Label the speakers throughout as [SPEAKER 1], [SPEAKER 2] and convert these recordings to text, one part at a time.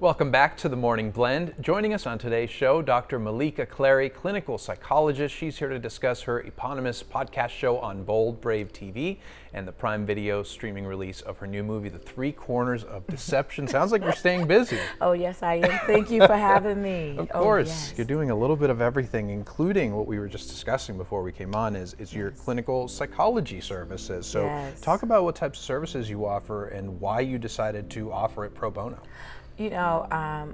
[SPEAKER 1] Welcome back to the Morning Blend. Joining us on today's show, Dr. Meleeka Clary, clinical psychologist. She's here to discuss her eponymous podcast show on Bold, Brave TV and the Prime Video streaming release of her new movie, The Three Corners of Deception. Sounds like you're staying busy.
[SPEAKER 2] Oh, yes, I am. Thank you for having me.
[SPEAKER 1] Of course.
[SPEAKER 2] Yes.
[SPEAKER 1] You're doing a little bit of everything, including what we were just discussing before we came on, is your clinical psychology services. So talk about what types of services you offer and why you decided to offer it pro bono.
[SPEAKER 2] You know,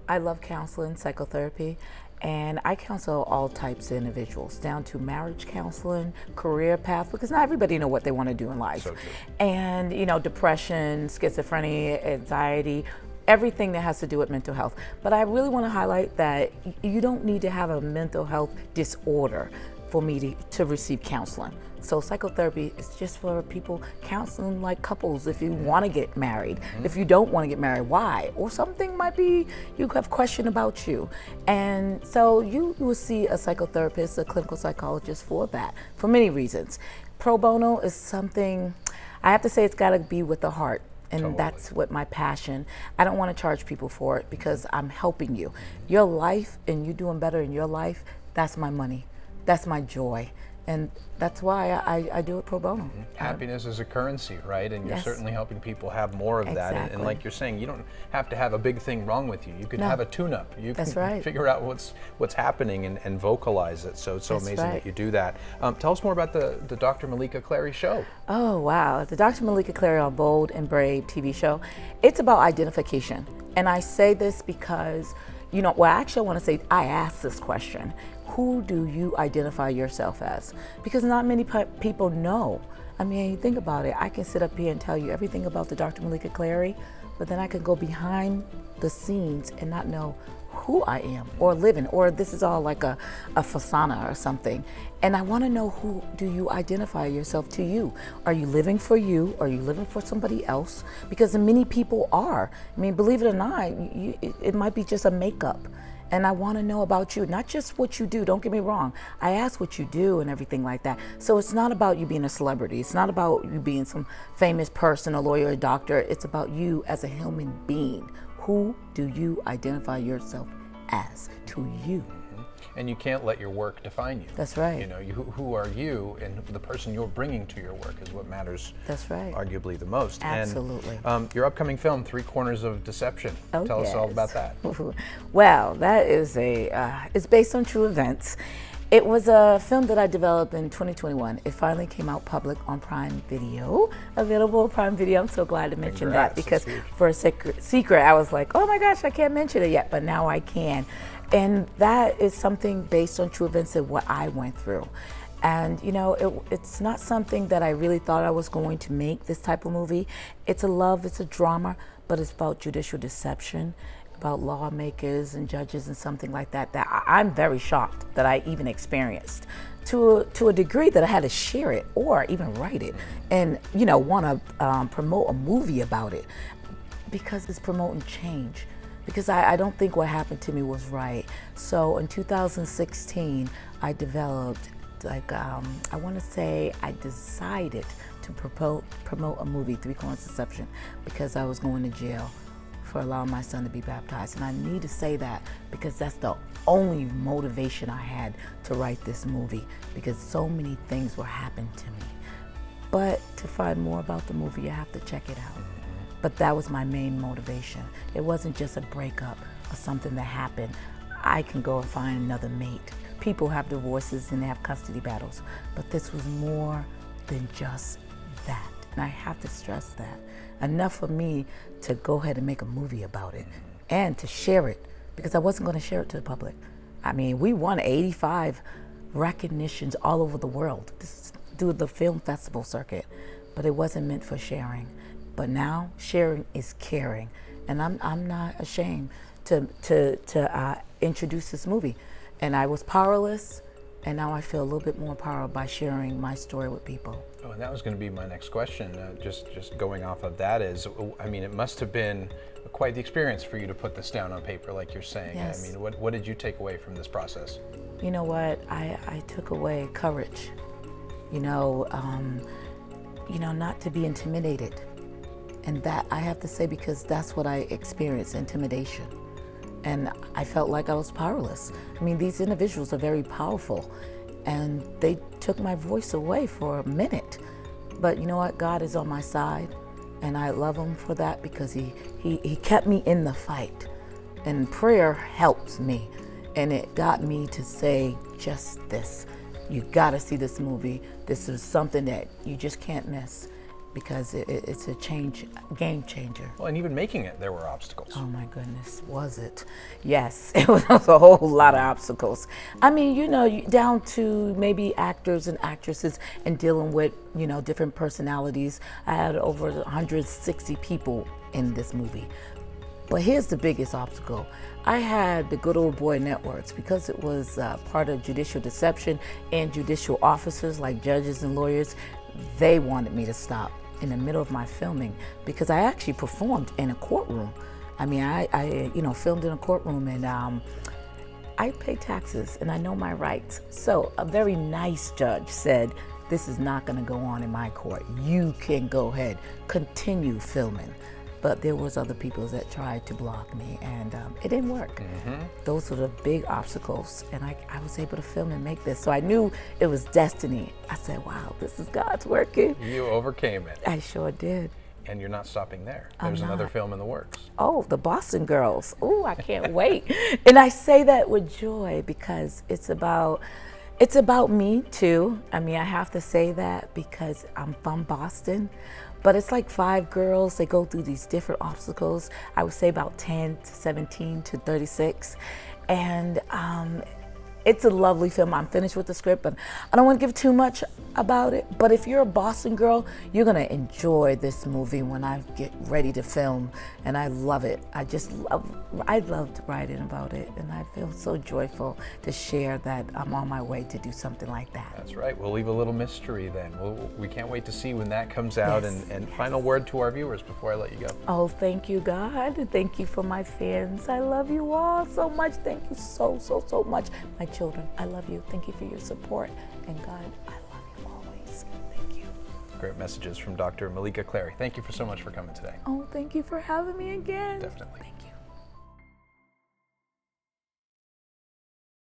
[SPEAKER 2] I love counseling, psychotherapy, and I counsel all types of individuals, down to marriage counseling, career path, because not everybody know what they want to do in life.
[SPEAKER 1] So true.
[SPEAKER 2] And, you know, depression, schizophrenia, anxiety, everything that has to do with mental health. But I really want to highlight that you don't need to have a mental health disorder for me to receive counseling. So psychotherapy is just for people counseling like couples if you want to get married. If you don't want to get married, why? Or something might be you have question about you. And so you will see a psychotherapist, a clinical psychologist for that, for many reasons. Pro bono is something, I have to say it's got to be with the heart. And that's what my passion. I don't want to charge people for it because I'm helping you. Your life and you doing better in your life, that's my money. That's my joy. And that's why I do it pro bono.
[SPEAKER 1] Happiness is a currency, right? And you're certainly helping people have more of that. And like you're saying, you don't have to have a big thing wrong with you. You can have a tune-up. You can figure out what's happening and vocalize it. So it's so amazing that you do that. Tell us more about the Dr. Meleeka Clary show.
[SPEAKER 2] Oh, wow. The Dr. Meleeka Clary on Bold and Brave TV show. It's about identification. And I say this because, you know, well, actually I want to say I asked this question. Who do you identify yourself as? Because not many people know. I mean, think about it. I can sit up here and tell you everything about the Dr. Meleeka Clary, but then I can go behind the scenes and not know who I am or living, or this is all like a facade or something. And I want to know, who do you identify yourself to you? Are you living for you? Are you living for somebody else? Because many people are. I mean, believe it or not, it might be just a makeup. And I want to know about you, not just what you do. Don't get me wrong. I ask what you do and everything like that. So it's not about you being a celebrity. It's not about you being some famous person, a lawyer, a doctor. It's about you as a human being. Who do you identify yourself as to you?
[SPEAKER 1] And you can't let your work define you.
[SPEAKER 2] That's right.
[SPEAKER 1] You know, who are you, and the person you're bringing to your work is what matters.
[SPEAKER 2] That's right.
[SPEAKER 1] Arguably the most.
[SPEAKER 2] Absolutely.
[SPEAKER 1] And your upcoming film, Three Corners of Deception. Tell us all about that.
[SPEAKER 2] Well, that is it's based on true events. It was a film that I developed in 2021. It finally came out public on Prime Video, available on Prime Video. I'm so glad to mention that, because for a secret, I was like, oh my gosh, I can't mention it yet, but now I can. And that is something based on true events of what I went through. And you know, it's not something that I really thought I was going to make, this type of movie. It's a drama, but it's about judicial deception, about lawmakers and judges and something like that, that I'm very shocked that I even experienced to a degree that I had to share it or even write it and, you know, want to promote a movie about it, because it's promoting change. Because I don't think what happened to me was right. So in 2016, I developed, like, I want to say I decided to promote a movie, Three Corners of Deception, because I was going to jail for allowing my son to be baptized. And I need to say that because that's the only motivation I had to write this movie, because so many things were happening to me. But to find more about the movie, you have to check it out. But that was my main motivation. It wasn't just a breakup or something that happened. I can go and find another mate. People have divorces and they have custody battles, but this was more than just that. And I have to stress that. Enough for me to go ahead and make a movie about it and to share it, because I wasn't going to share it to the public. I mean, we won 85 recognitions all over the world through the film festival circuit, but it wasn't meant for sharing. But now sharing is caring, and I'm not ashamed to introduce this movie. And I was powerless, and now I feel a little bit more power by sharing my story with people.
[SPEAKER 1] Oh, and that was going to be my next question. Just going off of that is, I mean, it must have been quite the experience for you to put this down on paper, like you're saying.
[SPEAKER 2] Yes.
[SPEAKER 1] I mean, what did you take away from this process?
[SPEAKER 2] You know what? I took away courage. Not to be intimidated. And that I have to say, because that's what I experienced, intimidation. and I felt like I was powerless. I mean, these individuals are very powerful, and they took my voice away for a minute. But you know what? God is on my side, and I love him for that, because he kept me in the fight. And prayer helps me, and it got me to say just this: you gotta see this movie. This is something that you just can't miss, because it's a game changer.
[SPEAKER 1] Well, and even making it, there were obstacles.
[SPEAKER 2] Oh my goodness, was it? Yes, it was a whole lot of obstacles. I mean, you know, down to maybe actors and actresses and dealing with, you know, different personalities. I had over 160 people in this movie. But here's the biggest obstacle. I had the good old boy networks, because it was part of judicial deception, and judicial officers like judges and lawyers, they wanted me to stop in the middle of my filming, because I actually performed in a courtroom. I mean, I you know, filmed in a courtroom, and I pay taxes and I know my rights. So a very nice judge said, this is not gonna go on in my court. You can go ahead, continue filming. But there was other people that tried to block me, and it didn't work. Those were the big obstacles, and I was able to film and make this. So I knew it was destiny. I said, wow, this is God's working.
[SPEAKER 1] You overcame it.
[SPEAKER 2] I sure did.
[SPEAKER 1] And you're not stopping there. There's another film in the works.
[SPEAKER 2] Oh, the Boston Girls. Oh, I can't wait. And I say that with joy, because it's about me too. I mean, I have to say that because I'm from Boston. But it's like 5 girls, they go through these different obstacles. I would say about 10 to 17 to 36. And it's a lovely film. I'm finished with the script, but I don't want to give too much about it. But if you're a Boston girl, you're gonna enjoy this movie when I get ready to film. And I love it. I loved writing about it, and I feel so joyful to share that I'm on my way to do something like that.
[SPEAKER 1] That's right. We'll leave a little mystery then. We can't wait to see when that comes out. Yes. And final word to our viewers before I let you go.
[SPEAKER 2] Oh, thank you, God. Thank you for my fans. I love you all so much. Thank you so, so, so much. My children, I love you. Thank you for your support. And God, I love you always. Thank you.
[SPEAKER 1] Great messages from Dr. Meleeka Clary. Thank you so much for coming today.
[SPEAKER 2] Oh, thank you for having me again.
[SPEAKER 1] Definitely.